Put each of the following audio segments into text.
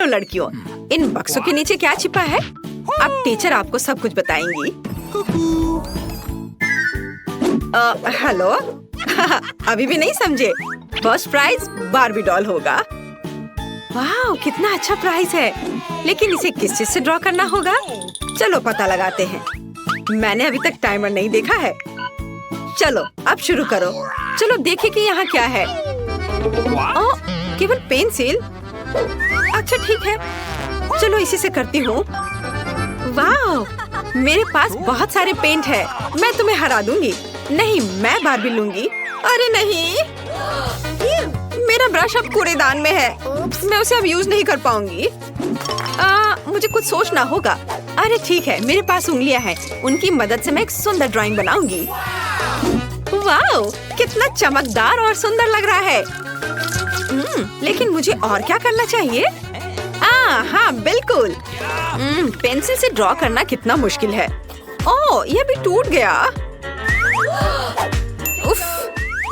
लड़कियों, इन बक्सों के नीचे क्या छिपा है? अब टीचर आपको सब कुछ बताएंगी। हेलो। अभी भी नहीं समझे? फर्स्ट प्राइज बार्बी डॉल होगा। वाह, कितना अच्छा प्राइज है। लेकिन इसे किस चीज से ड्रॉ करना होगा? चलो पता लगाते हैं। मैंने अभी तक टाइमर नहीं देखा है। चलो अब शुरू करो। चलो देखें कि यहाँ क्या है। ओह, केवल पेंसिल। अच्छा ठीक है, चलो इसी से करती हूँ। वाह, मेरे पास बहुत सारे पेंट है। मैं तुम्हें हरा दूंगी। नहीं, मैं बार्बी लूंगी। अरे नहीं, मेरा ब्रश अब कूड़ेदान में है। मैं उसे अब यूज नहीं कर पाऊंगी। मुझे कुछ सोचना होगा। अरे ठीक है, मेरे पास उंगलियां हैं। उनकी मदद से मैं एक सुंदर ड्राइंग बनाऊंगी। वाह, कितना चमकदार और सुंदर लग रहा है। लेकिन मुझे और क्या करना चाहिए? हाँ बिल्कुल। पेंसिल से ड्रॉ करना कितना मुश्किल है। ओह, यह भी टूट गया। उफ,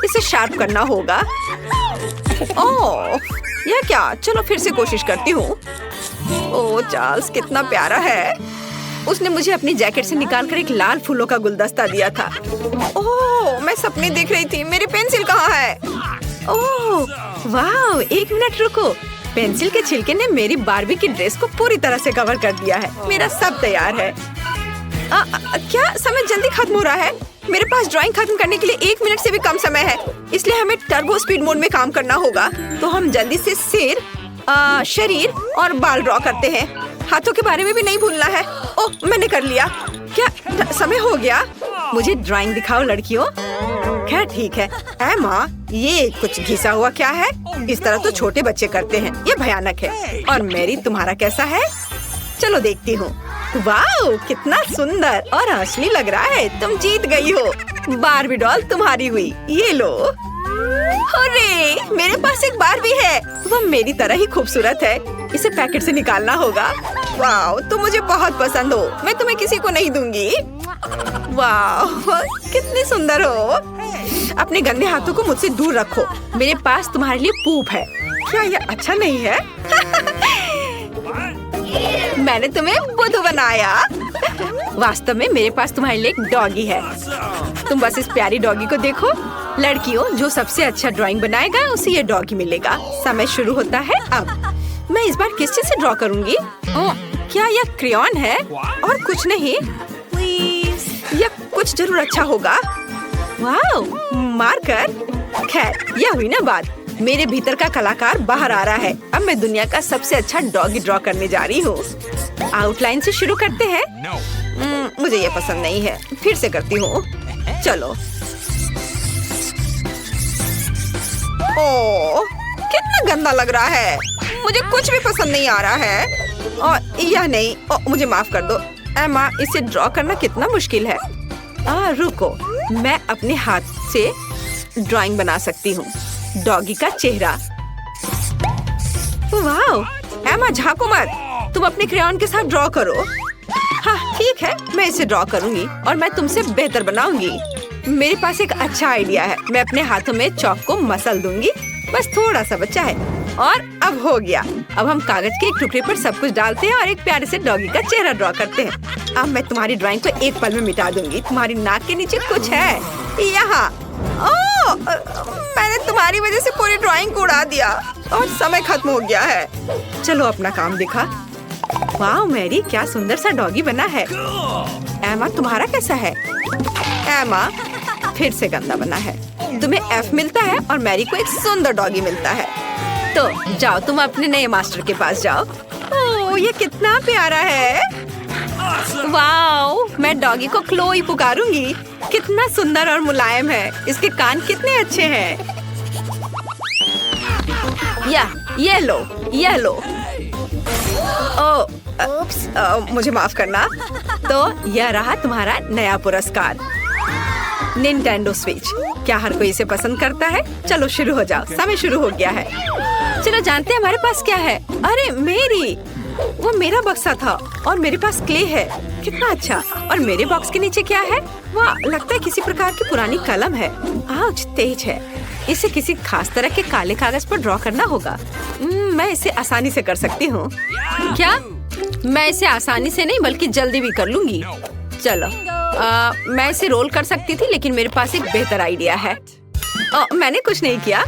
इसे शार्प करना होगा। ओह, यह क्या? चलो फिर से कोशिश करती हूँ। ओह चार्ल्स कितना प्यारा है। उसने मुझे अपनी जैकेट से निकालकर एक लाल फूलों का गुलदस्ता दिया था। ओह, मैं सपने देख रही थी। मेरी पेंसिल कहाँ है? ओह वाह, एक मिनट रुको। पेंसिल के छिलके ने मेरी बार्बी की ड्रेस को पूरी तरह से कवर कर दिया है। मेरा सब तैयार है। क्या समय जल्दी खत्म हो रहा है? मेरे पास ड्राइंग खत्म करने के लिए 1 मिनट से भी कम समय है, इसलिए हमें टर्बो स्पीड मोड में काम करना होगा। तो हम जल्दी से सिर, शरीर और बाल ड्रॉ करते हैं। हाथों के बारे में भी नहीं भूलना है। ओह, मैंने कर लिया। क्या समय हो गया? मुझे ड्राइंग दिखाओ लड़कियों। खैर ठीक है। एमा, ये कुछ घिसा हुआ क्या है? इस तरह तो छोटे बच्चे करते हैं। ये भयानक है। और मेरी, तुम्हारा कैसा है? चलो देखती हूँ। वाह, कितना सुंदर और असली लग रहा है। तुम जीत गई हो। बार्बी डॉल तुम्हारी हुई। ये लो। अरे, मेरे पास एक बार्बी है। वो मेरी तरह ही खूबसूरत है। इसे पैकेट से निकालना होगा। वाह, तुम मुझे बहुत पसंद हो। मैं तुम्हें किसी को नहीं दूंगी। वाह, कितनी सुंदर हो। अपने गंदे हाथों को मुझसे दूर रखो। मेरे पास तुम्हारे लिए पूप है। क्या यह अच्छा नहीं है? मैंने तुम्हें बुद्धू बनाया। वास्तव में मेरे पास तुम्हारे लिए एक डॉगी है। तुम बस इस प्यारी डॉगी को देखो। लड़कियों, जो सबसे अच्छा ड्राइंग बनाएगा उसे ये डॉगी मिलेगा। समय शुरू होता है अब। मैं इस बार किस चीज से ड्रॉ करूंगी? क्या यह क्रेयॉन है और कुछ नहीं? यह कुछ जरूर अच्छा होगा। वाह, मार्कर। खैर, यह हुई ना बात। मेरे भीतर का कलाकार बाहर आ रहा है। अब मैं दुनिया का सबसे अच्छा डॉगी ड्रॉ करने जा रही हूँ। आउटलाइन से शुरू करते हैं। मुझे ये पसंद नहीं है। फिर से करती हूँ। चलो। ओह, कितना गंदा लग रहा है। मुझे कुछ भी पसंद नहीं आ रहा है। और यह नहीं। मुझे माफ कर दो एमा, इसे ड्रॉ करना कितना मुश्किल है। रुको, मैं अपने हाथ से ड्राइंग बना सकती हूँ। डॉगी का चेहरा। वाह, एमा झांको मत। तुम अपने क्रेयॉन के साथ ड्रॉ करो। हाँ ठीक है, मैं इसे ड्रॉ करूंगी और मैं तुमसे बेहतर बनाऊंगी। मेरे पास एक अच्छा आइडिया है। मैं अपने हाथों में चॉक को मसल दूंगी। बस थोड़ा सा बचा है। और अब हो गया। अब हम कागज के एक टुकड़े पर सब कुछ डालते हैं और एक प्यारे से डॉगी का चेहरा ड्रॉ करते हैं। अब मैं तुम्हारी ड्राइंग को एक पल में मिटा दूंगी। तुम्हारी नाक के नीचे कुछ है यहाँ। मैंने तुम्हारी वजह से पूरी ड्राइंग को उड़ा दिया और समय खत्म हो गया है। चलो अपना काम दिखा। वाह मैरी, क्या सुंदर सा डॉगी बना है। एमा, तुम्हारा कैसा है? एमा, फिर से गंदा बना है। तुम्हें F मिलता है और मैरी को एक सुंदर डॉगी मिलता है। तो जाओ, तुम अपने नए मास्टर के पास जाओ। ओह, ये कितना प्यारा है। वाह, मैं डॉगी को क्लोई पुकारूंगी। कितना सुंदर और मुलायम है। इसके कान कितने अच्छे हैं। ये लो। मुझे माफ करना। तो यह रहा तुम्हारा नया पुरस्कार, निंटेंडो स्विच। क्या हर कोई इसे पसंद करता है? चलो शुरू हो जाओ। समय शुरू हो गया है। चलो जानते हैं हमारे पास क्या है। अरे मेरी, वो मेरा बक्सा था और मेरे पास क्ले है। कितना अच्छा। और मेरे बॉक्स के नीचे क्या है? वाह, लगता है किसी प्रकार की पुरानी कलम है। आउच, तेज है। इसे किसी खास तरह के काले कागज पर ड्रॉ करना होगा। मैं इसे आसानी से कर सकती हूँ। क्या? मैं इसे आसानी से नहीं बल्कि जल्दी भी कर लूंगी। चलो, मैं इसे रोल कर सकती थी, लेकिन मेरे पास एक बेहतर आइडिया है। मैंने कुछ नहीं किया,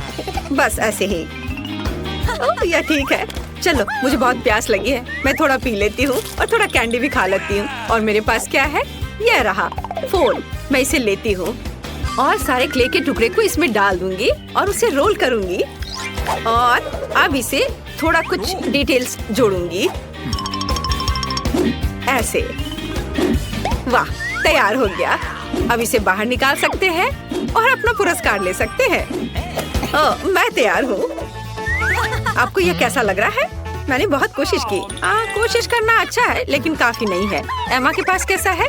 बस ऐसे ही। यह ठीक है। चलो, मुझे बहुत प्यास लगी है, मैं थोड़ा पी लेती हूँ और थोड़ा कैंडी भी खा लेती हूँ। और मेरे पास क्या है? यह रहा फोन। मैं इसे लेती हूँ और सारे क्ले के टुकड़े को इसमें डाल दूंगी और उसे रोल करूंगी। और अब इसे थोड़ा कुछ डिटेल्स जोड़ूंगी, ऐसे। वाह, तैयार हो गया। अब इसे बाहर निकाल सकते हैं और अपना पुरस्कार ले सकते हैं। मैं तैयार हूँ। आपको यह कैसा लग रहा है? मैंने बहुत कोशिश की। कोशिश करना अच्छा है, लेकिन काफी नहीं है। एमा के पास कैसा है?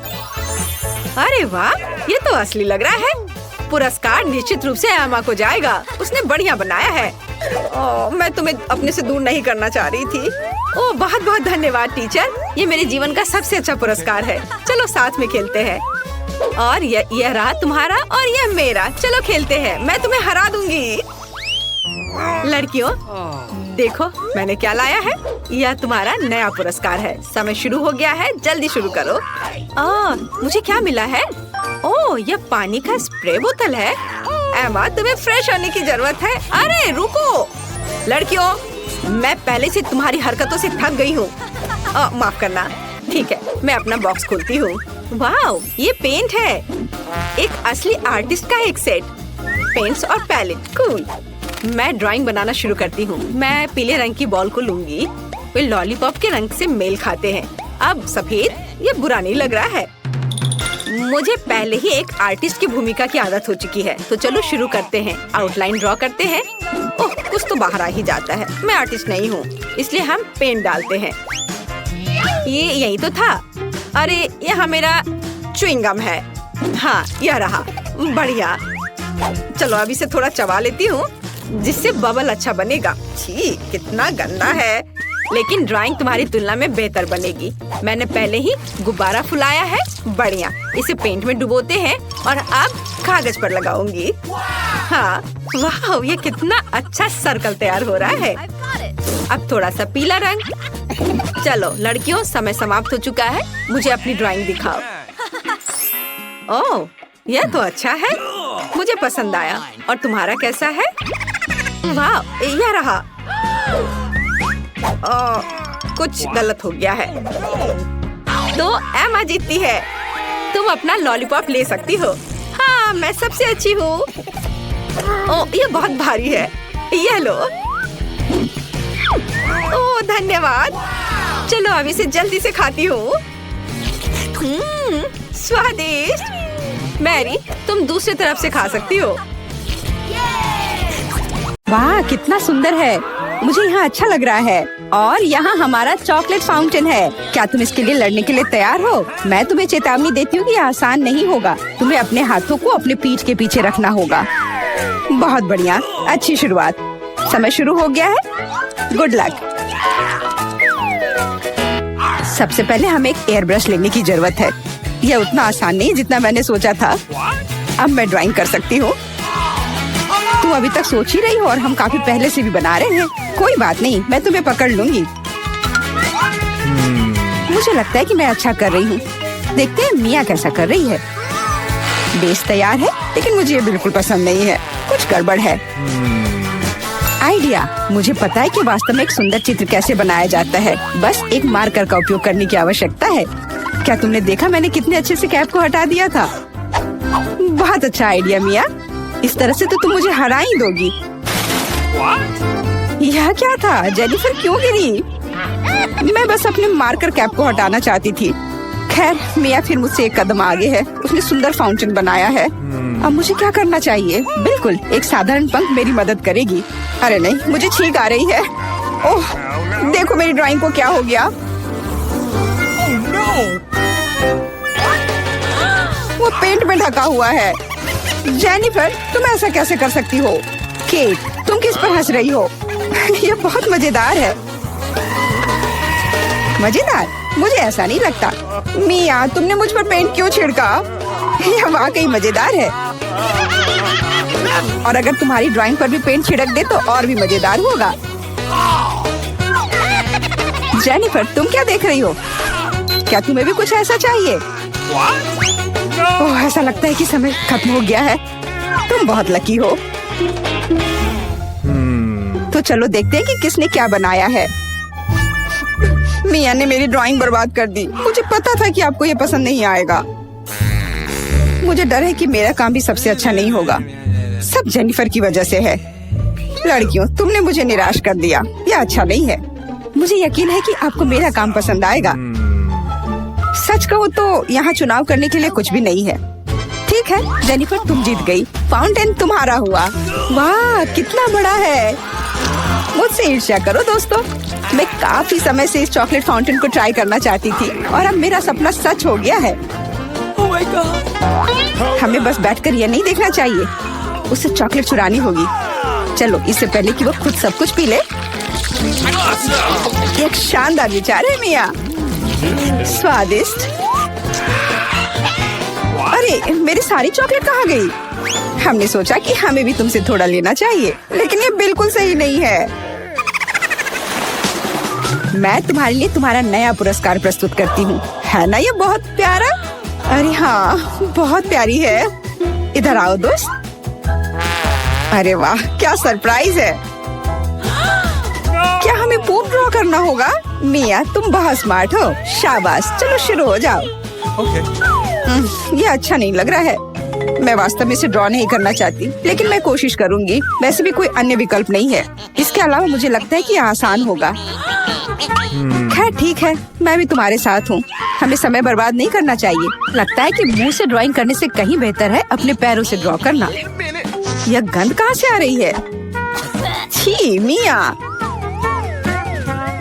अरे वाह, ये तो असली लग रहा है। पुरस्कार निश्चित रूप से एमा को जाएगा। उसने बढ़िया बनाया है। मैं तुम्हें अपने से दूर नहीं करना चाह रही थी। बहुत बहुत धन्यवाद टीचर। ये मेरे जीवन का सबसे अच्छा पुरस्कार है। चलो साथ में खेलते हैं। और यह रहा तुम्हारा और यह मेरा। चलो खेलते हैं, मैं तुम्हें हरा दूंगी। लड़कियों, देखो मैंने क्या लाया है। यह तुम्हारा नया पुरस्कार है। समय शुरू हो गया है, जल्दी शुरू करो। मुझे क्या मिला है? यह पानी का स्प्रे बोतल है। एमा, तुम्हें फ्रेश होने की जरूरत है। अरे रुको लड़कियों, मैं पहले से तुम्हारी हरकतों से थक गई हूँ। माफ करना। ठीक है, मैं अपना बॉक्स खोलती हूँ। वाह, ये पेंट है। एक असली आर्टिस्ट का एक सेट। पेंट्स और पैलेट, कूल। मैं ड्राइंग बनाना शुरू करती हूँ। मैं पीले रंग की बॉल को लूंगी। वे लॉलीपॉप के रंग से मेल खाते हैं। अब सफेद, ये बुरा नहीं लग रहा है। मुझे पहले ही एक आर्टिस्ट की भूमिका की आदत हो चुकी है, तो चलो शुरू करते हैं। आउटलाइन ड्रॉ करते हैं। कुछ तो बाहर आ ही जाता है। मैं आर्टिस्ट नहीं हूँ, इसलिए हम पेंट डालते हैं। ये यही तो था। अरे, यहाँ मेरा च्युइंगम है। हाँ, यह रहा। बढ़िया। चलो अब इसे थोड़ा चबा लेती हूँ, जिससे बबल अच्छा बनेगा। छी, कितना गंदा है, लेकिन ड्राइंग तुम्हारी तुलना में बेहतर बनेगी। मैंने पहले ही गुब्बारा फुलाया है। बढ़िया। इसे पेंट में डुबोते हैं और अब कागज पर लगाऊंगी। हाँ, वाह, ये कितना अच्छा सर्कल तैयार हो रहा है। अब थोड़ा सा पीला रंग। चलो लड़कियों, समय समाप्त हो चुका है। मुझे अपनी ड्राइंग दिखाओ। ओह, यह तो अच्छा है, मुझे पसंद आया। और तुम्हारा कैसा है? वाह, यह रहा। कुछ गलत हो गया है, तो एमा जीतती है। तुम अपना लॉलीपॉप ले सकती हो। हाँ, मैं सबसे अच्छी हूँ। ये बहुत भारी है। ये लो। धन्यवाद। चलो अब इसे जल्दी से खाती हूँ। स्वादिष्ट। मैरी, तुम दूसरी तरफ से खा सकती हो। वाह, कितना सुंदर है। मुझे यहाँ अच्छा लग रहा है। और यहाँ हमारा चॉकलेट फाउंटेन है। क्या तुम इसके लिए लड़ने के लिए तैयार हो? मैं तुम्हें चेतावनी देती हूँ कि यह आसान नहीं होगा। तुम्हें अपने हाथों को अपने पीठ के पीछे रखना होगा। बहुत बढ़िया, अच्छी शुरुआत। समय शुरू हो गया है। Good luck. सबसे पहले हमें एक एयर ब्रश लेने की जरूरत है। यह उतना आसान नहीं जितना मैंने सोचा था। अब मैं ड्राइंग कर सकती हूँ। तुम अभी तक सोच ही रही हो और हम काफी पहले से भी बना रहे हैं। कोई बात नहीं, मैं तुम्हें पकड़ लूंगी। मुझे लगता है कि मैं अच्छा कर रही हूँ। देखते हैं मिया कैसा कर रही है। बेस तैयार है, लेकिन मुझे ये बिल्कुल पसंद नहीं है। कुछ गड़बड़ है। आइडिया, मुझे पता है कि वास्तव में एक सुंदर चित्र कैसे बनाया जाता है। बस एक मार्कर का उपयोग करने की आवश्यकता है। क्या तुमने देखा मैंने कितने अच्छे से कैप को हटा दिया था? बहुत अच्छा आइडिया मिया। इस तरह से तो तुम मुझे हरा ही दोगी। यह क्या था? जेनिफर क्यों गिरी? मैं बस अपने मार्कर कैप को हटाना चाहती थी। खैर, मिया फिर मुझसे एक कदम आगे है। उसने सुंदर फाउंटेन बनाया है। अब मुझे क्या करना चाहिए? बिल्कुल, एक साधारण पंख मेरी मदद करेगी। अरे नहीं, मुझे छींक आ रही है। ओह, देखो मेरी ड्राइंग को क्या हो गया। वो पेंट में ढका हुआ है। जेनिफर, तुम ऐसा कैसे कर सकती हो? केट, तुम किस पर हंस रही हो? ये बहुत मजेदार है। मजेदार? मुझे ऐसा नहीं लगता। मिया, तुमने मुझ पर पेंट क्यों छिड़का? यह वाकई मजेदार है। और अगर तुम्हारी ड्राइंग पर भी पेंट छिड़क दे तो और भी मजेदार होगा। जेनिफर, तुम क्या देख रही हो? क्या तुम्हें भी कुछ ऐसा चाहिए? ओह, ऐसा लगता है कि समय खत्म हो गया है। तुम बहुत लकी हो। तो चलो देखते हैं कि किसने क्या बनाया है। मिया ने मेरी ड्राइंग बर्बाद कर दी। मुझे पता था कि आपको ये पसंद नहीं आएगा। मुझे डर है कि मेरा काम भी सबसे अच्छा नहीं होगा। सब जेनिफर की वजह से है। लड़कियों, तुमने मुझे निराश कर दिया। यह अच्छा नहीं है। मुझे यकीन है कि आपको मेरा काम पसंद आएगा। सच कहो तो यहाँ चुनाव करने के लिए कुछ भी नहीं है। ठीक है जेनिफर, तुम जीत गई। फाउंटेन तुम्हारा हुआ। वाह, कितना बड़ा है। मुझसे ईर्ष्या करो दोस्तों। मैं काफी समय से इस चॉकलेट फाउंटेन को ट्राई करना चाहती थी और अब मेरा सपना सच हो गया है। Oh my God! हमें बस बैठकर यह नहीं देखना चाहिए, उसे चॉकलेट चुरानी होगी। चलो, इससे पहले कि वो खुद सब कुछ पी ले। एक शानदार विचार है मिया। स्वादिष्ट। अरे, मेरी सारी चॉकलेट कहाँ गई? हमने सोचा कि हमें भी तुमसे थोड़ा लेना चाहिए, लेकिन ये बिल्कुल सही नहीं है। मैं तुम्हारे लिए तुम्हारा नया पुरस्कार प्रस्तुत करती हूँ। है ना ये बहुत प्यारा? अरे हाँ, बहुत प्यारी है। इधर आओ दोस्त। अरे वाह, क्या सरप्राइज है। क्या हमें पोप ड्रॉ करना होगा? मिया, तुम बहुत स्मार्ट हो। शाबाश, चलो शुरू हो जाओ। ये अच्छा नहीं लग रहा है। मैं वास्तव में इसे ड्रॉ नहीं करना चाहती, लेकिन मैं कोशिश करूंगी। वैसे भी कोई अन्य विकल्प नहीं है। इसके अलावा मुझे लगता है कि ये आसान होगा। खैर ठीक है, मैं भी तुम्हारे साथ हूँ। हमें समय बर्बाद नहीं करना चाहिए। लगता है कि मुंह से ड्राइंग करने से कहीं बेहतर है अपने पैरों से ड्रॉ करना। यह गंध कहाँ से आ रही है? छी मिया।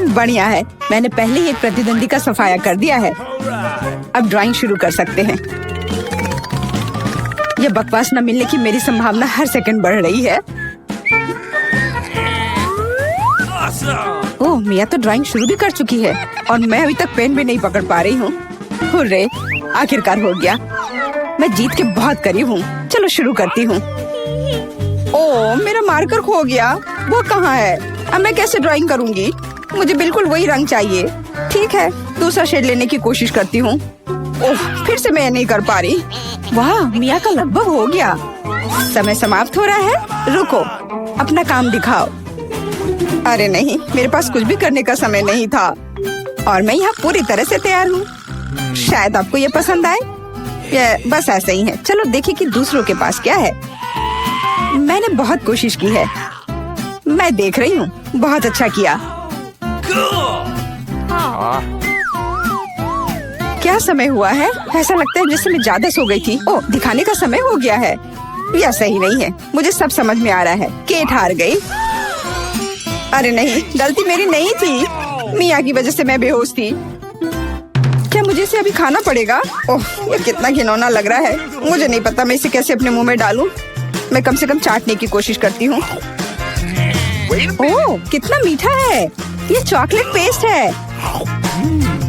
बढ़िया है, मैंने पहले ही एक प्रतिद्वंदी का सफाया कर दिया है। अब ड्राइंग शुरू कर सकते हैं। यह बकवास न मिलने की मेरी संभावना हर सेकंड बढ़ रही है। ओह, मिया तो ड्राइंग शुरू भी कर चुकी है और मैं अभी तक पेन भी नहीं पकड़ पा रही हूँ। हुर्रे, आखिरकार हो गया। मैं जीत के बहुत करीब हूँ। चलो शुरू करती हूँ। ओह, मेरा मार्कर खो गया। वो कहाँ है? अब मैं कैसे ड्राइंग करूँगी? मुझे बिल्कुल वही रंग चाहिए। ठीक है, दूसरा शेड लेने की कोशिश करती हूँ। ओह, फिर से मैं नहीं कर पा रही। वाह, मिया का लगभग हो गया। समय समाप्त हो रहा है। रुको, अपना काम दिखाओ। अरे नहीं, मेरे पास कुछ भी करने का समय नहीं था और मैं यहाँ पूरी तरह से तैयार हूँ। शायद आपको ये पसंद आए। ये बस ऐसा ही है। चलो देखें कि दूसरों के पास क्या है। मैंने बहुत कोशिश की है। मैं देख रही हूँ। बहुत अच्छा किया। क्या समय हुआ है? ऐसा लगता है जैसे मैं ज्यादा सो गई थी। ओह, दिखाने का समय हो गया है। यह सही नहीं है। मुझे सब समझ में आ रहा है। केट हार गई। अरे नहीं, गलती मेरी नहीं थी। मिया की वजह से मैं बेहोश थी। क्या मुझे इसे अभी खाना पड़ेगा? ओह, ये कितना घिनौना लग रहा है। मुझे नहीं पता मैं इसे कैसे अपने मुंह में डालूं। मैं कम से कम चाटने की कोशिश करती हूँ। ओह, कितना मीठा है। ये चॉकलेट पेस्ट है।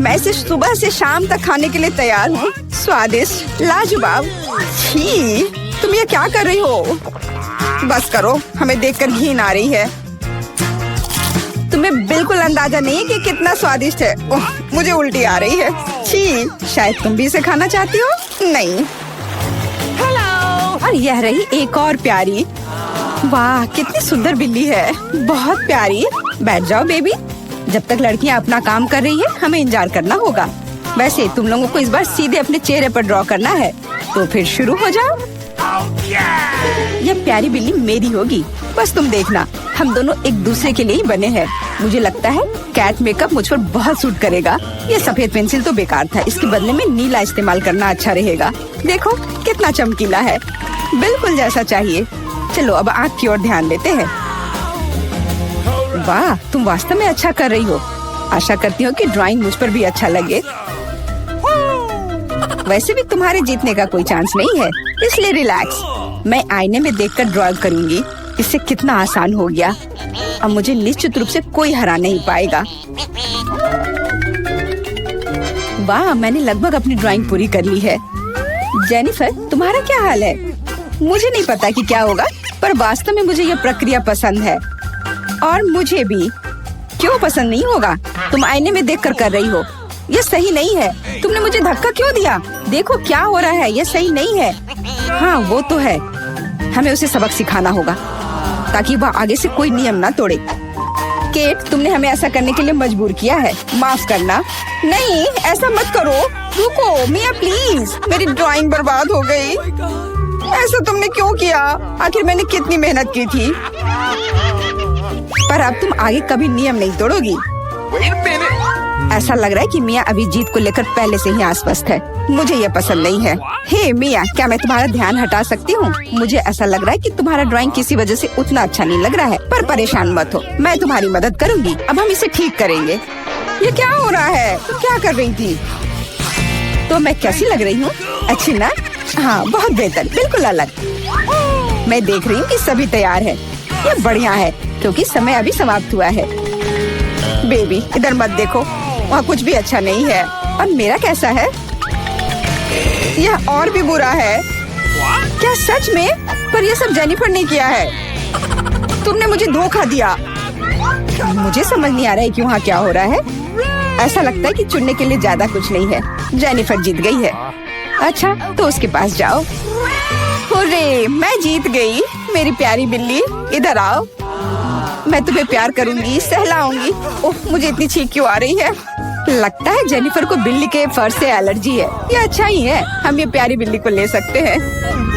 मैं इसे सुबह से शाम तक खाने के लिए तैयार हूँ। स्वादिष्ट, लाजवाब। छी, तुम ये क्या कर रही हो? बस करो, हमें देखकर घिन आ रही है। तुम्हें बिल्कुल अंदाजा नहीं है कि कितना स्वादिष्ट है। ओह, मुझे उल्टी आ रही है। छी, शायद तुम भी इसे खाना चाहती हो? नहीं। हेलो। और यह रही एक और प्यारी। वाह, कितनी सुंदर बिल्ली है। बहुत प्यारी। बैठ जाओ बेबी। जब तक लड़कियां अपना काम कर रही है, हमें इंतजार करना होगा। वैसे तुम लोगों को इस बार सीधे अपने चेहरे पर ड्रॉ करना है, तो फिर शुरू हो जाओ। यह प्यारी बिल्ली मेरी होगी। बस तुम देखना, हम दोनों एक दूसरे के लिए ही बने हैं। मुझे लगता है कैट मेकअप मुझ पर बहुत सूट करेगा। ये सफेद पेंसिल तो बेकार था। इसके बदले में नीला इस्तेमाल करना अच्छा रहेगा। देखो कितना चमकीला है। बिल्कुल जैसा चाहिए। चलो अब आँख की ओर ध्यान देते हैं। वाह, तुम वास्तव में अच्छा कर रही हो। आशा करती हूँ कि ड्राइंग मुझ पर भी अच्छा लगे। वैसे भी तुम्हारे जीतने का कोई चांस नहीं है, इसलिए रिलैक्स। मैं आईने में देखकर ड्रॉ करूंगी। इससे कितना आसान हो गया। अब मुझे निश्चित रूप से कोई हरा नहीं पाएगा। वाह, मैंने लगभग अपनी ड्राइंग पूरी कर ली है। जेनिफर, तुम्हारा क्या हाल है? मुझे नहीं पता कि क्या होगा। पर वास्तव में मुझे यह प्रक्रिया पसंद है और मुझे भी। क्यों पसंद नहीं होगा? तुम आईने में देखकर कर रही हो। ये सही नहीं है। तुमने मुझे धक्का क्यों दिया? देखो क्या हो रहा है, ये सही नहीं है। हाँ वो तो है, हमें उसे सबक सिखाना होगा ताकि वह आगे से कोई नियम ना तोड़े। केट, तुमने हमें ऐसा करने के लिए मजबूर किया है, माफ करना। नहीं, ऐसा मत करो। रुको मिया प्लीज, मेरी ड्राइंग बर्बाद हो गई। ऐसा तुमने क्यों किया? आखिर मैंने कितनी मेहनत की थी। पर अब तुम आगे कभी नियम नहीं तोड़ोगी। ऐसा लग रहा है कि मिया अभी जीत को लेकर पहले से ही आश्वस्त है। मुझे यह पसंद नहीं है। हे मिया, क्या मैं तुम्हारा ध्यान हटा सकती हूँ? मुझे ऐसा लग रहा है कि तुम्हारा ड्राइंग किसी वजह से उतना अच्छा नहीं लग रहा है, पर परेशान मत हो, मैं तुम्हारी मदद करूँगी। अब हम इसे ठीक करेंगे। ये क्या हो रहा है? तुम क्या कर रही थी? तो मैं कैसी लग रही हूँ? अच्छी ना? हाँ बहुत बेहतर, बिल्कुल अलग। मैं देख रही हूँ कि सभी तैयार है। ये बढ़िया है क्योंकि समय अभी समाप्त हुआ है। बेबी इधर मत देखो, वहाँ कुछ भी अच्छा नहीं है। और मेरा कैसा है? यह और भी बुरा है। क्या सच में? पर यह सब जेनिफर ने किया है। तुमने मुझे धोखा दिया। मुझे समझ नहीं आ रहा है कि वहाँ क्या हो रहा है। ऐसा लगता है कि चुनने के लिए ज्यादा कुछ नहीं है। जेनिफर जीत गई है। अच्छा तो उसके पास जाओ। हुर्रे, मैं जीत गई। मेरी प्यारी बिल्ली, इधर आओ। मैं तुम्हें प्यार करूंगी, सहलाऊंगी। ओह, मुझे इतनी छींक क्यों आ रही है? लगता है जेनिफर को बिल्ली के फर से एलर्जी है। ये अच्छा ही है, हम ये प्यारी बिल्ली को ले सकते हैं।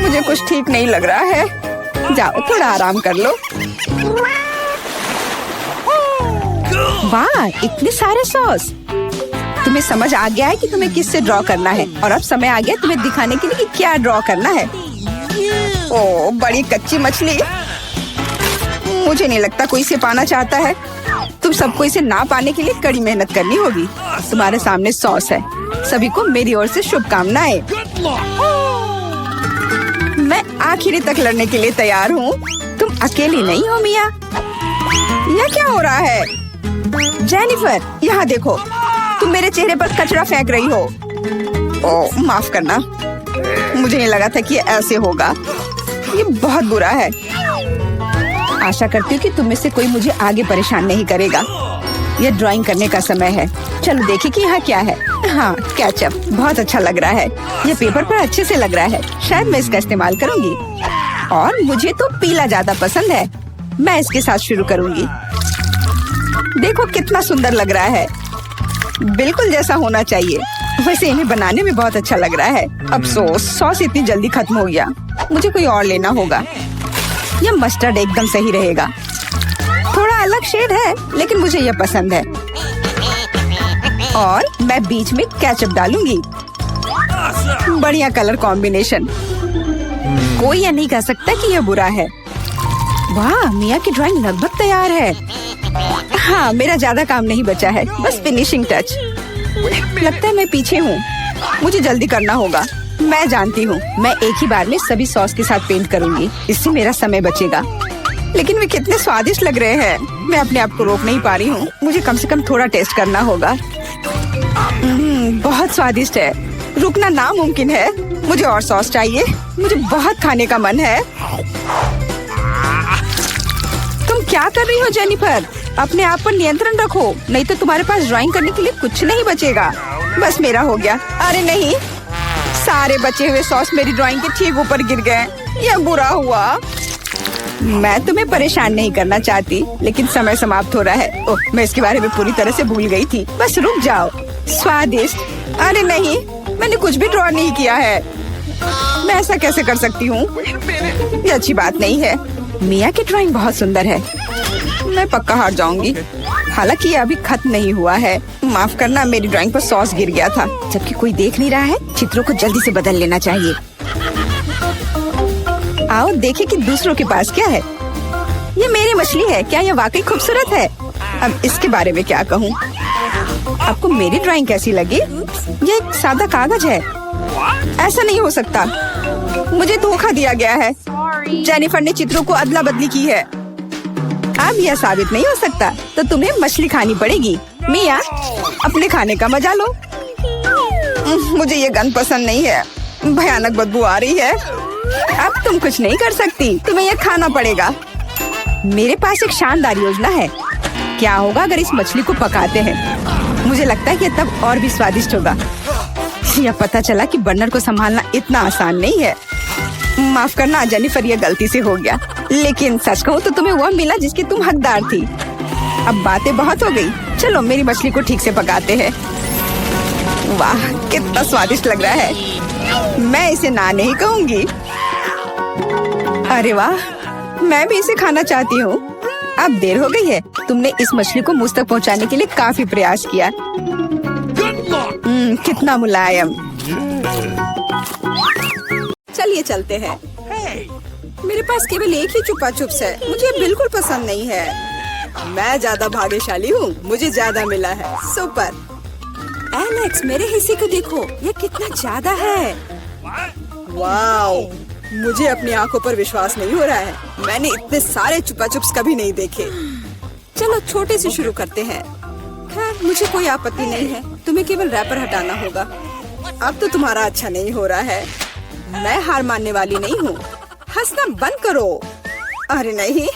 मुझे कुछ ठीक नहीं लग रहा है। जाओ थोड़ा आराम कर लो। वाह, इतने सारे सॉस। तुम्हें समझ आ गया है कि तुम्हें किससे ड्रॉ करना है और अब समय आ गया तुम्हें दिखाने के लिए कि क्या ड्रॉ करना है। ओह, बड़ी कच्ची मछली। मुझे नहीं लगता कोई इसे पाना चाहता है। तुम सबको इसे ना पाने के लिए कड़ी मेहनत करनी होगी। तुम्हारे सामने सॉस है। सभी को मेरी ओर से शुभकामनाएं। मैं आखिरी तक लड़ने के लिए तैयार हूँ। तुम अकेली नहीं हो मिया। यह क्या हो रहा है? जेनिफर, यहाँ देखो, तुम मेरे चेहरे पर कचरा फेंक रही हो। ओह, माफ करना, मुझे नहीं लगा था कि ये ऐसे होगा। ये बहुत बुरा है। आशा करती हूँ कि तुम में से कोई मुझे आगे परेशान नहीं करेगा। यह ड्राइंग करने का समय है। चलो देखिए कि यहाँ क्या है। हाँ, केचप बहुत अच्छा लग रहा है। यह पेपर पर अच्छे से लग रहा है। शायद मैं इसका इस्तेमाल करूँगी। और मुझे तो पीला ज्यादा पसंद है। मैं इसके साथ शुरू करूँगी। देखो कितना सुंदर लग रहा है, बिल्कुल जैसा होना चाहिए। वैसे इन्हें बनाने में बहुत अच्छा लग रहा है। अफसोस सॉस इतनी जल्दी खत्म हो गया। मुझे कोई और लेना होगा। यह मस्टर्ड एकदम सही रहेगा। थोड़ा अलग शेड है लेकिन मुझे यह पसंद है। और मैं बीच में केचप डालूंगी। बढ़िया कलर कॉम्बिनेशन। कोई यह नहीं कह सकता कि यह बुरा है। वाह, मिया की ड्राइंग लगभग तैयार है। हाँ, मेरा ज्यादा काम नहीं बचा है, बस फिनिशिंग टच। लगता है मैं पीछे हूँ। मुझे जल्दी करना होगा। मैं जानती हूँ, मैं एक ही बार में सभी सॉस के साथ पेंट करूँगी। इससे मेरा समय बचेगा। लेकिन वे कितने स्वादिष्ट लग रहे हैं। मैं अपने आप को रोक नहीं पा रही हूँ। मुझे कम से कम थोड़ा टेस्ट करना होगा। बहुत स्वादिष्ट है। रुकना नामुमकिन है। मुझे और सॉस चाहिए। मुझे बहुत खाने का मन है। तुम क्या कर रही हो जेनिफर? अपने आप पर नियंत्रण रखो, नहीं तो तुम्हारे पास ड्राइंग करने के लिए कुछ नहीं बचेगा। बस मेरा हो गया। अरे नहीं, सारे बचे हुए सॉस मेरी ड्राइंग के ठीक ऊपर गिर गए। यह बुरा हुआ। मैं तुम्हें परेशान नहीं करना चाहती, लेकिन समय समाप्त हो रहा है। ओह, मैं इसके बारे में पूरी तरह से भूल गई थी। बस रुक जाओ। स्वादिष्ट। अरे नहीं, मैंने कुछ भी ड्रॉ नहीं किया है। मैं ऐसा कैसे कर सकती हूँ? ये अच्छी बात नहीं है। मिया की ड्राइंग बहुत सुंदर है। मैं पक्का हार जाऊंगी। हालांकि ये अभी खत्म नहीं हुआ है। माफ करना, मेरी ड्राइंग पर सॉस गिर गया था। जबकि कोई देख नहीं रहा है, चित्रों को जल्दी से बदल लेना चाहिए। आओ देखें कि दूसरों के पास क्या है। ये मेरी मछली है। क्या ये वाकई खूबसूरत है? अब इसके बारे में क्या कहूँ? आपको मेरी ड्राइंग कैसी लगी? ये एक सादा कागज है। ऐसा नहीं हो सकता। मुझे धोखा दिया गया है। जेनिफर ने चित्रों को अदला बदली की है। अब यह साबित नहीं हो सकता, तो तुम्हें मछली खानी पड़ेगी। मिया, अपने खाने का मजा लो। मुझे ये गंध पसंद नहीं है। भयानक बदबू आ रही है। अब तुम कुछ नहीं कर सकती, तुम्हें यह खाना पड़ेगा। मेरे पास एक शानदार योजना है। क्या होगा अगर इस मछली को पकाते हैं? मुझे लगता है कि तब और भी स्वादिष्ट होगा। यह पता चला कि बर्नर को संभालना इतना आसान नहीं है। माफ करना जेनिफर, यह गलती से हो गया। लेकिन सच कहूँ तो तुम्हें वह मिला जिसकी तुम हकदार थी। अब बातें बहुत हो गई, चलो मेरी मछली को ठीक से पकाते हैं। वाह, कितना स्वादिष्ट लग रहा है। मैं इसे ना नहीं कहूँगी। अरे वाह, मैं भी इसे खाना चाहती हूँ। अब देर हो गई है। तुमने इस मछली को मुझ तक पहुँचाने के लिए काफी प्रयास किया। कितना मुलायम। चलिए चलते हैं। मेरे पास केवल एक ही चुपा चुप्स है। मुझे बिल्कुल पसंद नहीं है। मैं ज्यादा भाग्यशाली हूँ, मुझे ज्यादा मिला है। सुपर। एलेक्स, मेरे हिस्से को देखो, ये कितना ज्यादा है। वाओ, मुझे अपनी आंखों पर विश्वास नहीं हो रहा है। मैंने इतने सारे चुपा चुप्स कभी नहीं देखे। चलो छोटे से शुरू करते हैं। खैर, मुझे कोई आपत्ति नहीं है। तुम्हें केवल रैपर हटाना होगा। अब तो तुम्हारा अच्छा नहीं हो रहा है। मैं हार मानने वाली नहीं हूँ। हंसना बंद करो। अरे नहीं,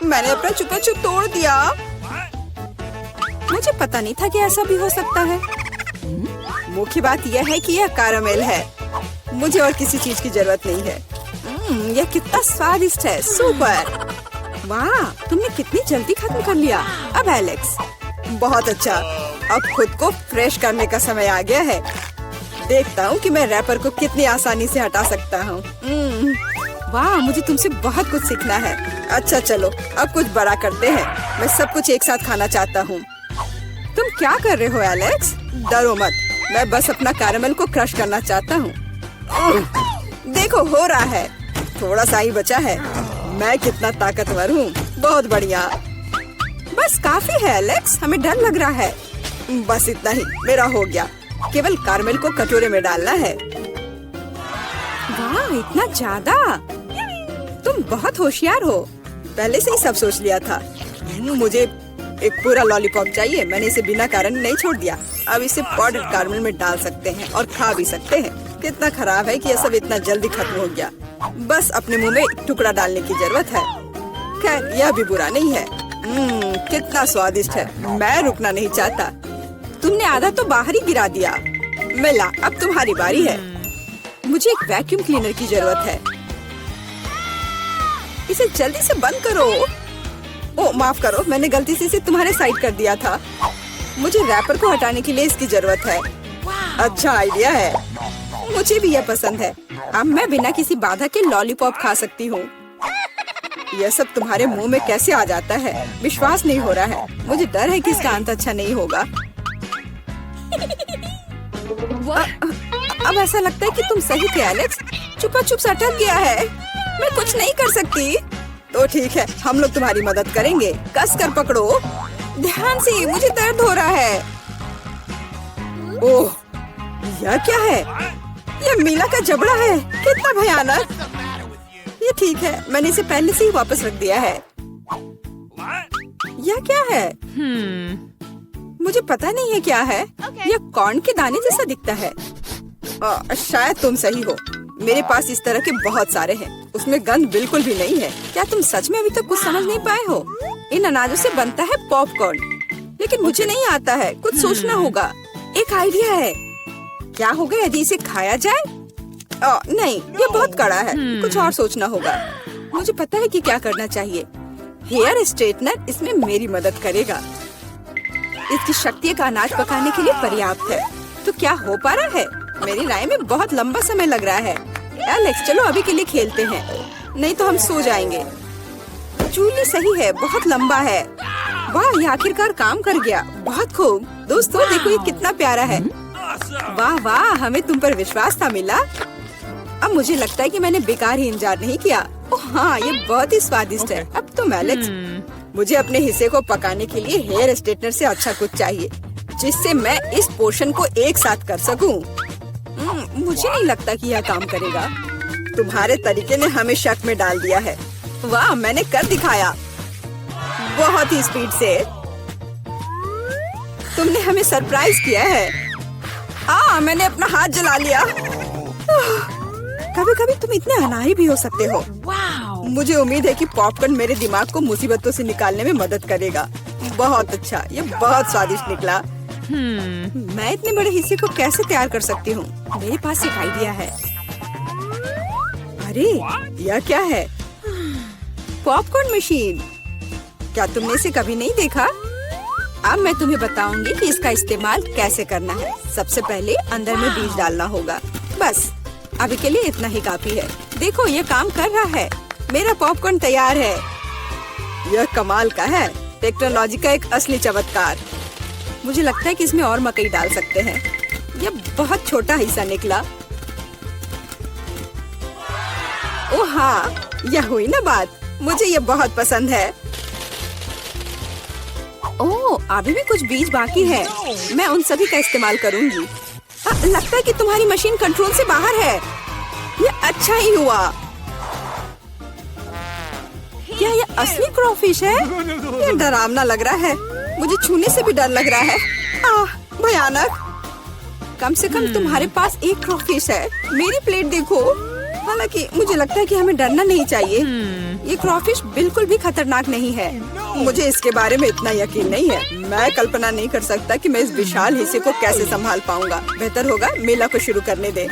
मैंने अपना चुपा चुप तोड़ दिया। मुझे पता नहीं था कि ऐसा भी हो सकता है। मुख्य बात यह है कि यह कैरामेल है। मुझे और किसी चीज की जरूरत नहीं है। यह कितना स्वादिष्ट है। सुपर। वाह, तुमने कितनी जल्दी खत्म कर लिया। अब एलेक्स, बहुत अच्छा। अब खुद को फ्रेश करने का समय आ गया है। देखता हूँ कि मैं रैपर को कितनी आसानी से हटा सकता हूँ। वाह, मुझे तुमसे बहुत कुछ सीखना है। अच्छा चलो, अब कुछ बड़ा करते हैं। मैं सब कुछ एक साथ खाना चाहता हूँ। तुम क्या कर रहे हो एलेक्स? डरो मत, मैं बस अपना कैरामेल को क्रश करना चाहता हूँ। देखो, हो रहा है। थोड़ा सा ही बचा है। मैं कितना ताकतवर हूँ। बहुत बढ़िया। बस काफी है एलेक्स, हमें डर लग रहा है। बस इतना ही, मेरा हो गया। केवल कैरामेल को कटोरे में डालना है। वाह, इतना ज्यादा। तुम बहुत होशियार हो। पहले से ही सब सोच लिया था। मुझे एक पूरा लॉलीपॉप चाहिए। मैंने इसे बिना कारण नहीं छोड़ दिया। अब इसे पाउडर कैरामेल में डाल सकते हैं और खा भी सकते हैं। कितना खराब है कि यह सब इतना जल्दी खत्म हो गया। बस अपने मुंह में एक टुकड़ा डालने की जरूरत है। खैर, यह भी बुरा नहीं है। कितना स्वादिष्ट है। मैं रुकना नहीं चाहता। तुमने आधा तो बाहर ही गिरा दिया। मिला, अब तुम्हारी बारी है। मुझे एक वैक्यूम क्लीनर की जरूरत है। इसे जल्दी से बंद करो। ओ, माफ करो, मैंने गलती से इसे तुम्हारे साइड कर दिया था। मुझे रैपर को हटाने के लिए इसकी जरूरत है। अच्छा आइडिया है। मुझे भी यह पसंद है। अब मैं बिना किसी बाधा के लॉलीपॉप खा सकती हूँ। यह सब तुम्हारे मुंह में कैसे आ जाता है? विश्वास नहीं हो रहा है। मुझे डर है कि इसका अंत अच्छा नहीं होगा। अब ऐसा लगता है कि तुम सही थे एलेक्स। चुपा चुप अटक गया है। मैं कुछ नहीं कर सकती। तो ठीक है, हम लोग तुम्हारी मदद करेंगे। कस कर पकड़ो। ध्यान से, मुझे दर्द हो रहा है। ओह, यह क्या है? यह मीला का जबड़ा है। कितना भयानक। ये ठीक है, मैंने इसे पहले से ही वापस रख दिया है। यह क्या है? मुझे पता नहीं है क्या है। यह कॉर्न के दाने जैसा दिखता है। शायद तुम सही हो। मेरे पास इस तरह के बहुत सारे हैं। उसमें गंध बिल्कुल भी नहीं है। क्या तुम सच में अभी तक कुछ समझ नहीं पाए हो? इन अनाजों से बनता है पॉपकॉर्न। लेकिन मुझे नहीं आता है। कुछ सोचना होगा। एक आइडिया है। क्या होगा यदि इसे खाया जाए? नहीं, ये बहुत कड़ा है। कुछ और सोचना होगा। मुझे पता है कि क्या करना चाहिए। हेयर स्ट्रेटनर इसमें मेरी मदद करेगा। इसकी शक्ति का अनाज पकाने के लिए पर्याप्त है। तो क्या हो पा रहा है? मेरी राय में बहुत लंबा समय लग रहा है। एलेक्स, चलो अभी के लिए खेलते हैं, नहीं तो हम सो जाएंगे। चूल्ही सही है, बहुत लंबा है। वाह, ये आखिरकार काम कर गया। बहुत खूब। दोस्तों देखो, ये कितना प्यारा है। वाह वाह, हमें तुम पर विश्वास था मिला। अब मुझे लगता है कि मैंने बेकार ही इंतजार नहीं किया। ओह हाँ, ये बहुत ही स्वादिष्ट है। अब तुम एलेक्स, मुझे अपने हिस्से को पकाने के लिए हेयर स्ट्रेटनर से अच्छा कुछ चाहिए, जिससे मैं इस पोर्शन को एक साथ कर सकूं। मुझे नहीं लगता कि यह काम करेगा। तुम्हारे तरीके ने हमें शक में डाल दिया है। वाह, मैंने कर दिखाया बहुत ही स्पीड से। तुमने हमें सरप्राइज किया है। मैंने अपना हाथ जला लिया। कभी कभी तुम इतने अनाड़ी भी हो सकते हो। मुझे उम्मीद है कि पॉपकॉर्न मेरे दिमाग को मुसीबतों से निकालने में मदद करेगा। बहुत अच्छा, ये बहुत स्वादिष्ट निकला। मैं इतने बड़े हिस्से को कैसे तैयार कर सकती हूँ? मेरे पास एक आइडिया है। अरे यह क्या है? Popcorn machine. क्या तुमने इसे कभी नहीं देखा? अब मैं तुम्हें बताऊंगी कि इसका इस्तेमाल कैसे करना है। सबसे पहले अंदर में बीज डालना होगा। बस अभी के लिए इतना ही काफी है। देखो ये काम कर रहा है। मेरा पॉपकॉर्न तैयार है। यह कमाल का है। टेक्नोलॉजी का एक असली चमत्कार। मुझे लगता है कि इसमें और मकई डाल सकते हैं। यह बहुत छोटा हिस्सा निकला। ओह हाँ, यह हुई ना बात। मुझे यह बहुत पसंद है। ओह, अभी भी कुछ बीज बाकी है। मैं उन सभी का इस्तेमाल करूंगी। लगता है कि तुम्हारी मशीन कंट्रोल से बाहर है। यह अच्छा ही हुआ। क्या यह असली क्रॉफिश है? यह डरावना लग रहा है। मुझे छूने से भी डर लग रहा है। भयानक। कम से कम तुम्हारे पास एक क्रॉफिश है। मेरी प्लेट देखो। हालांकि मुझे लगता है कि हमें डरना नहीं चाहिए। ये क्रॉफिश बिल्कुल भी खतरनाक नहीं है। मुझे इसके बारे में इतना यकीन नहीं है। मैं कल्पना नहीं कर सकता कि मैं इस विशाल हिस्से को कैसे संभाल पाऊंगा। बेहतर होगा मेला को शुरू करने दे।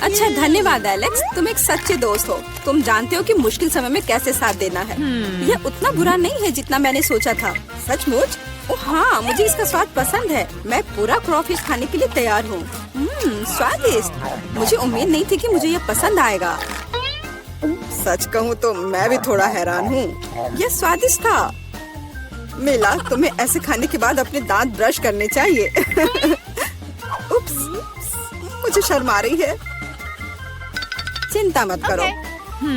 अच्छा, धन्यवाद एलेक्स। तुम एक सच्चे दोस्त हो। तुम जानते हो कि मुश्किल समय में कैसे साथ देना है। यह उतना बुरा नहीं है जितना मैंने सोचा था। सचमुच? ओह हाँ, मुझे इसका स्वाद पसंद है। मैं पूरा क्रॉफिश खाने के लिए तैयार हूँ। स्वादिष्ट। मुझे उम्मीद नहीं थी कि मुझे यह पसंद आएगा। सच कहूँ तो मैं भी थोड़ा हैरान हूँ। यह स्वादिष्ट था। मिला, तुम्हें ऐसे खाने के बाद अपने दांत ब्रश करने चाहिए। उप्स, मुझे शर्म आ रही है। चिंता मत करो।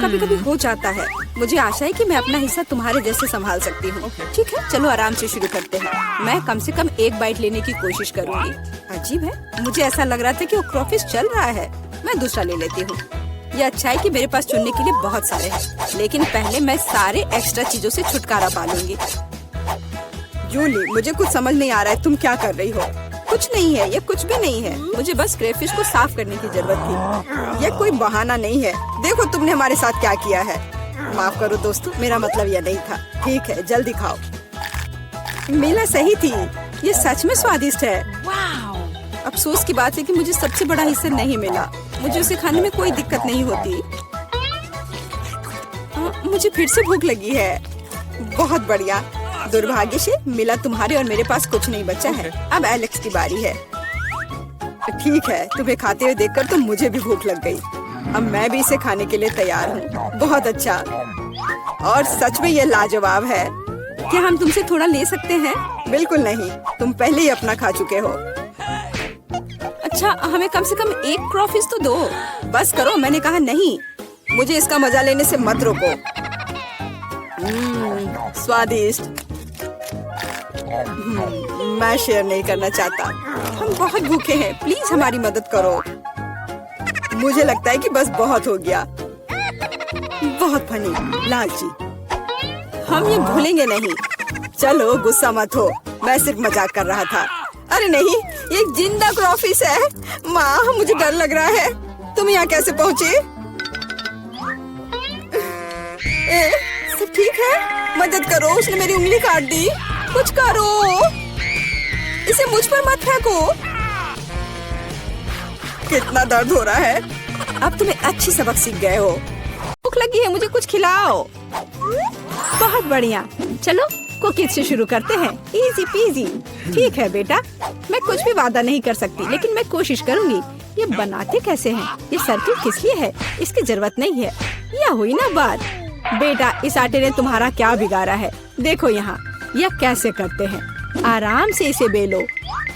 कभी कभी हो जाता है। मुझे आशा है कि मैं अपना हिस्सा तुम्हारे जैसे संभाल सकती हूँ। ठीक है, चलो आराम से शुरू करते हैं। मैं कम से कम एक बाइट लेने की कोशिश करूँगी। अजीब है, मुझे ऐसा लग रहा था कि वो क्रॉफिश चल रहा है। मैं दूसरा ले लेती हूँ। ये अच्छा है कि मेरे पास चुनने के लिए बहुत सारे हैं। लेकिन पहले मैं सारे एक्स्ट्रा चीजों से छुटकारा पा लूंगी। जूली, मुझे कुछ समझ नहीं आ रहा है। तुम क्या कर रही हो? कुछ नहीं है, ये कुछ भी नहीं है। मुझे बस क्रेफिश को साफ करने की जरूरत थी। ये कोई बहाना नहीं है। देखो तुमने हमारे साथ क्या किया है। माफ करो दोस्तों, मेरा मतलब यह नहीं था। ठीक है, जल्दी खाओ। मिला सही थी। ये सच में स्वादिष्ट है। अफसोस की बात है कि मुझे सबसे बड़ा हिस्सा नहीं मिला। मुझे उसे खाने में कोई दिक्कत नहीं होती। मुझे फिर से भूख लगी है। बहुत बढ़िया। दुर्भाग्य से मिला, तुम्हारे और मेरे पास कुछ नहीं बचा है। अब एलेक्स की बारी है। ठीक है, तुम्हें खाते हुए देखकर तो मुझे भी भूख लग गई। अब मैं भी इसे खाने के लिए तैयार हूँ। बहुत अच्छा। और सच में ये लाजवाब है। क्या हम तुमसे थोड़ा ले सकते हैं? बिल्कुल नहीं, तुम पहले ही अपना खा चुके हो। अच्छा, हमें कम से कम एक क्रॉफिश तो दो। बस करो, मैंने कहा नहीं। मुझे इसका मजा लेने से मत रोको। स्वादिष्ट। मैं शेयर नहीं करना चाहता। हम बहुत भूखे हैं, प्लीज हमारी मदद करो। मुझे लगता है कि बस बहुत हो गया। बहुत फनी, लालची। हम ये भूलेंगे नहीं। चलो गुस्सा मत हो, मैं सिर्फ मजाक कर रहा था। अरे नहीं, ये एक जिंदा क्रॉफिश है। माँ, मुझे डर लग रहा है। तुम यहाँ कैसे पहुँचे? सब ठीक है? मदद करो, उसने मेरी उंगली काट दी। कुछ करो, इसे मुझ पर मत फेंको। कितना दर्द हो रहा है। अब तुम्हें अच्छी सबक सीख गए हो। भूख लगी है, मुझे कुछ खिलाओ। बहुत बढ़िया। चलो कुकीज से शुरू करते हैं। Easy PG. ठीक है बेटा, मैं कुछ भी वादा नहीं कर सकती, लेकिन मैं कोशिश करूंगी। ये बनाते कैसे हैं? ये सर्किल किस लिए है? इसकी जरूरत नहीं है। यह हुई ना बात। बेटा, इस आटे ने तुम्हारा क्या बिगाड़ा है? देखो यहाँ, यह कैसे करते हैं। आराम से इसे बेलो,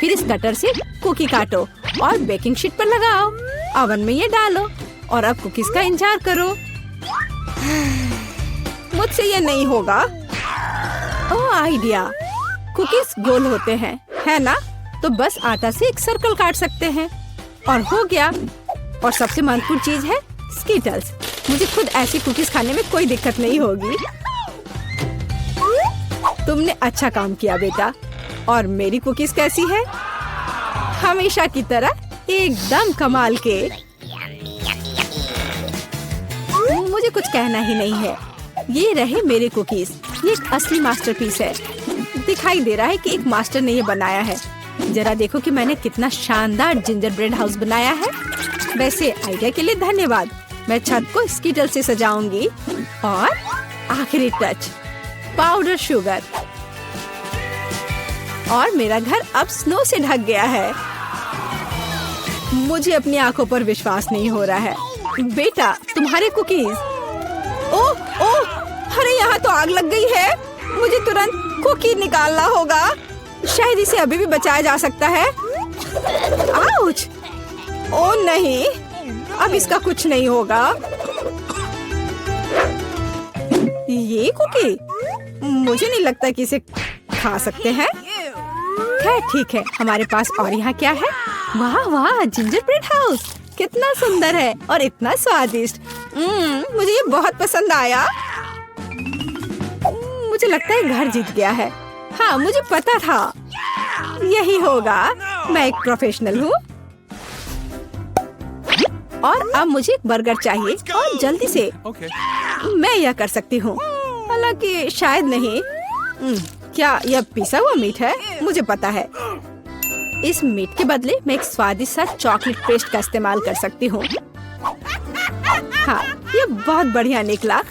फिर इस कटर से कुकी काटो और बेकिंग शीट पर लगाओ। ओवन में ये डालो और अब कुकीज का इंतजार करो। मुझसे ये नहीं होगा। ओह आइडिया, कुकीज गोल होते हैं, है ना? तो बस आटा से एक सर्कल काट सकते हैं और हो गया। और सबसे महत्वपूर्ण चीज है स्कीटल्स। मुझे खुद ऐसी कुकीज खाने में कोई दिक्कत नहीं होगी। तुमने अच्छा काम किया बेटा। और मेरी कुकीज कैसी है? हमेशा की तरह एकदम कमाल के। कुछ कहना ही नहीं है। ये रहे मेरे कुकीज। ये एक असली मास्टरपीस है। दिखाई दे रहा है कि एक मास्टर ने ये बनाया है। जरा देखो कि मैंने कितना शानदार जिंजर ब्रेड हाउस बनाया है। वैसे आइडिया के लिए धन्यवाद। मैं छत को स्कीटल से सजाऊंगी। और आखिरी टच, पाउडर शुगर। और मेरा घर अब स्नो से ढक गया है। मुझे अपनी आंखों पर विश्वास नहीं हो रहा है। बेटा, तुम्हारे कुकीज। ओह ओह, अरे यहाँ तो आग लग गई है। मुझे तुरंत कुकी निकालना होगा। शायद इसे अभी भी बचाया जा सकता है। आउच! ओह नहीं, अब इसका कुछ नहीं होगा। ये कुकी, मुझे नहीं लगता कि इसे खा सकते हैं। खैर ठीक है, हमारे पास और यहाँ क्या है? वाह वाह, जिंजर ब्रेड हाउस कितना सुंदर है और इतना स्वादिष्ट। मुझे ये बहुत पसंद आया। मुझे लगता है घर जीत गया है। हाँ, मुझे पता था यही होगा। मैं एक प्रोफेशनल हूँ। और अब मुझे एक बर्गर चाहिए और जल्दी से। मैं यह कर सकती हूँ, हालांकि शायद नहीं। क्या यह पिसा हुआ मीट है? मुझे पता है। इस मीट के बदले मैं एक स्वादिष्ट सा चॉकलेट पेस्ट का इस्तेमाल कर सकती हूँ। हाँ, ये बहुत बढ़िया निकला।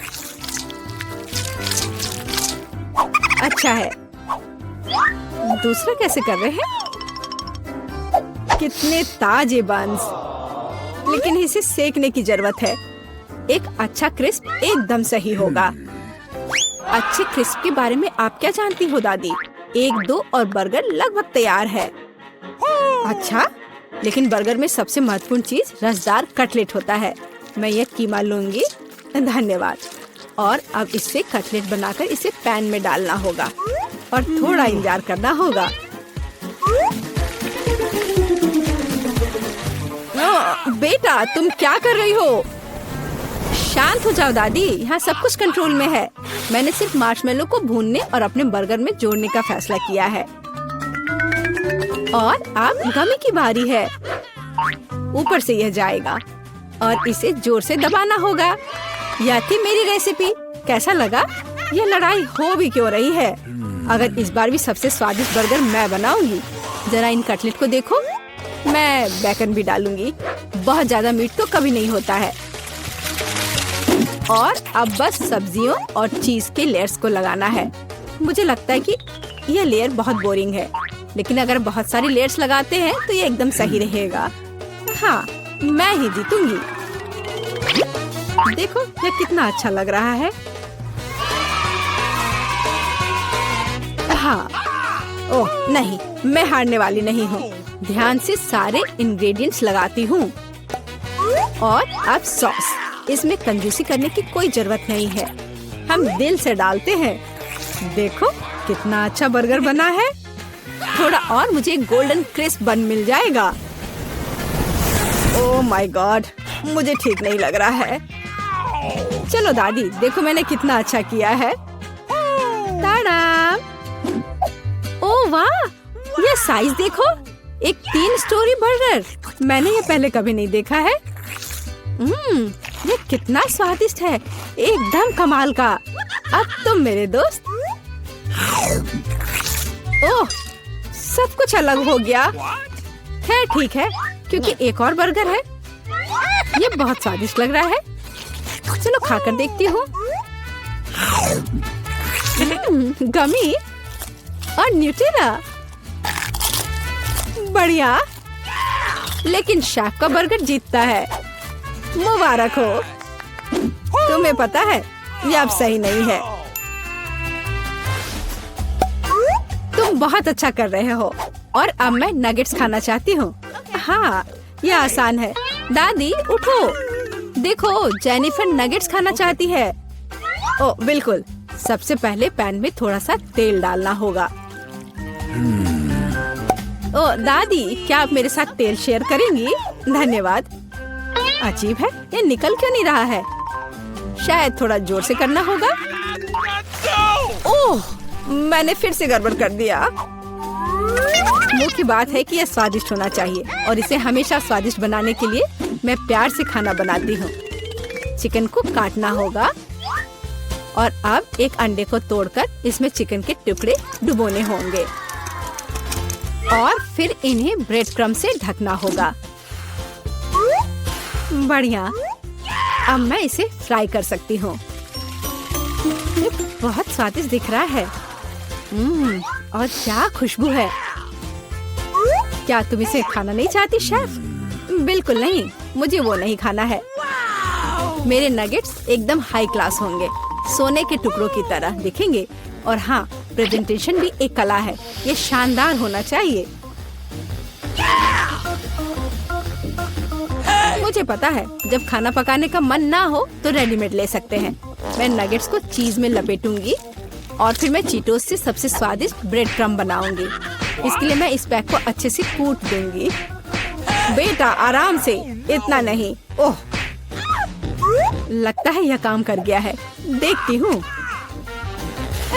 अच्छा है। दूसरा कैसे कर रहे हैं? कितने ताजे बंस, लेकिन इसे सेकने की जरूरत है। एक अच्छा क्रिस्प एकदम सही होगा। अच्छे क्रिस्प के बारे में आप क्या जानती हो दादी? 1-2 और बर्गर लगभग तैयार है। अच्छा, लेकिन बर्गर में सबसे महत्वपूर्ण चीज रसदार कटलेट होता है। मैं ये कीमा लूंगी। धन्यवाद। और अब इससे कटलेट बनाकर इसे पैन में डालना होगा और थोड़ा इंतजार करना होगा। बेटा, तुम क्या कर रही हो? शांत हो जाओ दादी, यहाँ सब कुछ कंट्रोल में है। मैंने सिर्फ मार्शमेलो को भूनने और अपने बर्गर में जोड़ने का फैसला किया है। और अब गमी की बारी है। ऊपर से यह जाएगा और इसे जोर से दबाना होगा। यह थी मेरी रेसिपी। कैसा लगा? यह लड़ाई हो भी क्यों रही है? अगर इस बार भी सबसे स्वादिष्ट बर्गर मैं बनाऊंगी। जरा इन कटलेट को देखो। मैं बेकन भी डालूंगी। बहुत ज्यादा मीट तो कभी नहीं होता है। और अब बस सब्जियों और चीज के लेयर्स को लगाना है। मुझे लगता है कि यह लेयर बहुत बोरिंग है, लेकिन अगर बहुत सारी लेयर्स लगाते हैं तो ये एकदम सही रहेगा। हाँ, मैं ही जीतूंगी। देखो यह कितना अच्छा लग रहा है। हाँ, ओह नहीं, मैं हारने वाली नहीं हूँ। ध्यान से सारे इंग्रेडिएंट्स लगाती हूँ। और अब सॉस। इसमें कंजूसी करने की कोई जरूरत नहीं है। हम दिल से डालते हैं। देखो कितना अच्छा बर्गर बना है। थोड़ा और मुझे गोल्डन क्रिस्प बन मिल जाएगा। ओह माय गॉड, मुझे ठीक नहीं लग रहा है। चलो दादी, देखो मैंने कितना अच्छा किया है। ताड़ा! ओह वाह, ये साइज देखो। एक 3 स्टोरी बर्गर। मैंने ये पहले कभी नहीं देखा है। ये कितना स्वादिष्ट है, एकदम कमाल का। अब तुम मेरे दोस्त। ओह, सब कुछ अलग हो गया। खैर ठीक है, क्योंकि एक और बर्गर है। ये बहुत स्वादिष्ट लग रहा है। चलो खाकर देखती हूँ। गमी और न्यूटेला, बढ़िया। लेकिन शेफ का बर्गर जीतता है। मुबारक हो। तुम्हें पता है ये अब सही नहीं है। तुम बहुत अच्छा कर रहे हो। और अब मैं नगेट्स खाना चाहती हूँ। हाँ, ये आसान है। दादी उठो, देखो जेनिफर नगेट्स खाना चाहती है। ओ बिल्कुल। सबसे पहले पैन में थोड़ा सा तेल डालना होगा। ओ दादी, क्या आप मेरे साथ तेल शेयर करेंगी? धन्यवाद। अजीब है, ये निकल क्यों नहीं रहा है? शायद थोड़ा जोर से करना होगा। ओह, मैंने फिर से गड़बड़ कर दिया। मुख्य बात है कि यह स्वादिष्ट होना चाहिए और इसे हमेशा स्वादिष्ट बनाने के लिए मैं प्यार से खाना बनाती हूँ। चिकन को काटना होगा और अब एक अंडे को तोड़कर इसमें चिकन के टुकड़े डुबोने होंगे और फिर इन्हें ब्रेड क्रम्ब से ढकना होगा। बढ़िया, अब मैं इसे फ्राई कर सकती हूँ। ये बहुत स्वादिष्ट दिख रहा है। और क्या खुशबू है। क्या तुम इसे खाना नहीं चाहती शेफ? बिल्कुल नहीं, मुझे वो नहीं खाना है। मेरे नगेट्स एकदम हाई क्लास होंगे, सोने के टुकड़ों की तरह दिखेंगे। और हाँ, प्रेजेंटेशन भी एक कला है, ये शानदार होना चाहिए। मुझे पता है, जब खाना पकाने का मन ना हो तो रेडीमेड ले सकते हैं। मैं नगेट्स को चीज में लपेटूंगी और फिर मैं चीटोस से सबसे स्वादिष्ट ब्रेड क्रम्ब बनाऊंगी। इसके लिए मैं इस पैक को अच्छे से कूट दूंगी। बेटा आराम से, इतना नहीं। ओह, लगता है यह काम कर गया है। देखती हूँ।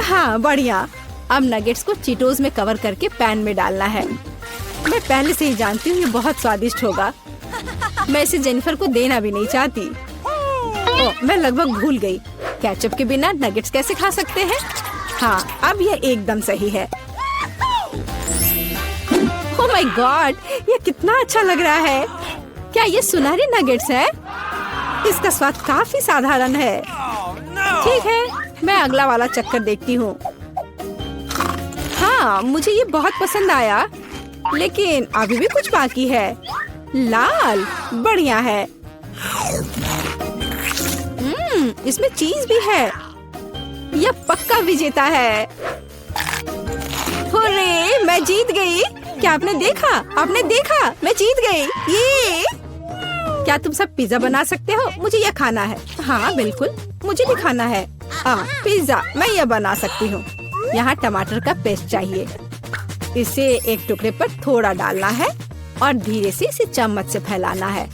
हाँ बढ़िया। अब नगेट्स को चीटोस में कवर करके पैन में डालना है। मैं पहले से ही जानती हूँ ये बहुत स्वादिष्ट होगा। मैं इसे जेनिफर को देना भी नहीं चाहती। ओह, मैं लगभग भूल गई, केचप के बिना नगेट्स कैसे खा सकते हैं। हाँ, अब यह एकदम सही है। ओह माय गॉड, ये कितना अच्छा लग रहा है। क्या ये सुनहरी नगेट्स है? इसका स्वाद काफी साधारण है। ठीक है, मैं अगला वाला चक्कर देखती हूँ। हाँ, मुझे ये बहुत पसंद आया, लेकिन अभी भी कुछ बाकी है। लाल, बढ़िया है। इसमें चीज भी है। यह पक्का विजेता है। हुर्रे, मैं जीत गई। क्या आपने देखा? आपने देखा? मैं जीत गई। ये क्या तुम सब पिज्जा बना सकते हो? मुझे यह खाना है। हाँ बिल्कुल, मुझे भी खाना है। पिज्जा मैं यह बना सकती हूँ। यहाँ टमाटर का पेस्ट चाहिए। इसे एक टुकड़े पर थोड़ा डालना है और धीरे से इसे चम्मच से फैलाना है।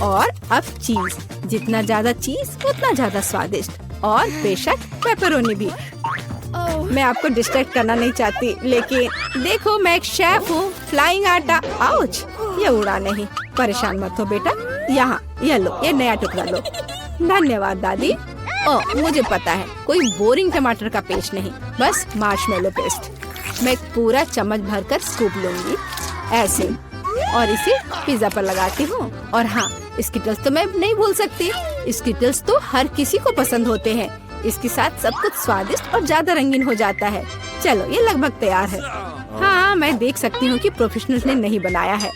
और अब चीज, जितना ज्यादा चीज उतना ज्यादा स्वादिष्ट। और बेशक पेपरोनी भी। मैं आपको डिस्ट्रैक्ट करना नहीं चाहती, लेकिन देखो मैं एक शेफ हूँ। फ्लाइंग आटा, आउच, ये उड़ा नहीं। परेशान मत हो बेटा। यहाँ ये लो, ये नया टुकड़ा लो। धन्यवाद दादी। ओह, मुझे पता है, कोई बोरिंग टमाटर का पेस्ट नहीं, बस मार्शमेलो पेस्ट। मैं एक पूरा चम्मच भरकर स्कूप लूंगी ऐसे, और इसे पिज्जा पर लगाती हूँ। और हाँ, स्किटल्स तो मैं नहीं भूल सकती। स्किटल्स तो हर किसी को पसंद होते हैं। इसके साथ सब कुछ स्वादिष्ट और ज्यादा रंगीन हो जाता है। चलो, ये लगभग तैयार है। हाँ, मैं देख सकती हूँ कि प्रोफेशनल्स ने नहीं बनाया है।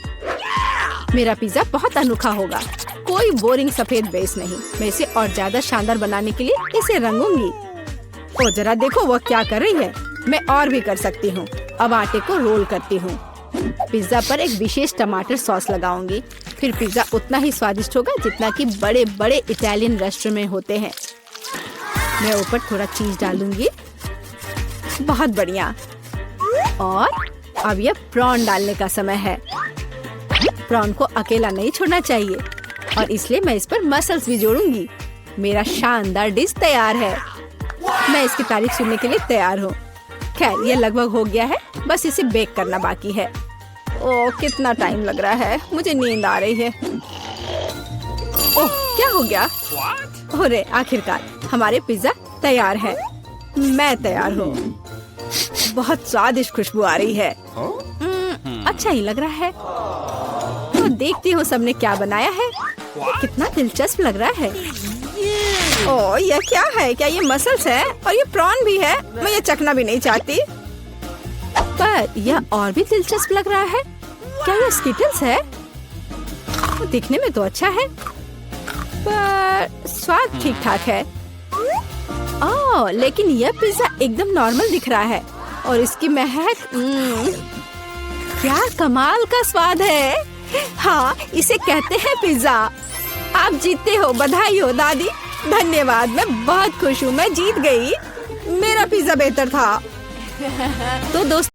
मेरा पिज्जा बहुत अनोखा होगा, कोई बोरिंग सफेद बेस नहीं। मैं इसे और ज्यादा शानदार बनाने के लिए इसे रंगूंगी। ओ जरा देखो वो क्या कर रही है। मैं और भी कर सकती हूँ। अब आटे को रोल करती हूँ। पिज्जा पर एक विशेष टमाटर सॉस लगाऊंगी। फिर पिज्जा उतना ही स्वादिष्ट होगा जितना कि बड़े बड़े इटालियन रेस्टोरेंट में होते हैं। मैं ऊपर थोड़ा चीज डालूंगी। बहुत बढ़िया। और अब यह प्रॉन डालने का समय है। प्रॉन को अकेला नहीं छोड़ना चाहिए, और इसलिए मैं इस पर मसल्स भी जोड़ूंगी। मेरा शानदार डिश तैयार है। मैं इसकी तारीफ सुनने के लिए तैयार हूँ। खैर, ये लगभग हो गया है, बस इसे बेक करना बाकी है। ओह, कितना टाइम लग रहा है, मुझे नींद आ रही है। ओह, क्या हो गया? अरे आखिरकार हमारे पिज्जा तैयार है। मैं तैयार हूँ। बहुत स्वादिष्ट खुशबू आ रही है। अच्छा ही लग रहा है। तो देखती हूँ सबने क्या बनाया है। ये कितना दिलचस्प लग रहा है। ओह, यह क्या है? क्या ये मसल्स है? और ये प्रॉन भी है? मैं ये चखना भी नहीं चाहती। पर यह और भी दिलचस्प लग रहा है। क्या ये स्किटल्स है? दिखने में तो अच्छा है, पर स्वाद ठीक ठाक है। ओह, लेकिन यह पिज्जा एकदम नॉर्मल दिख रहा है। और इसकी महक, क्या कमाल का स्वाद है। हाँ, इसे कहते हैं पिज्जा। आप जीतते हो। बधाई हो दादी। धन्यवाद, मैं बहुत खुश हूँ। मैं जीत गई। मेरा पिज्जा बेहतर था। तो दोस्तों,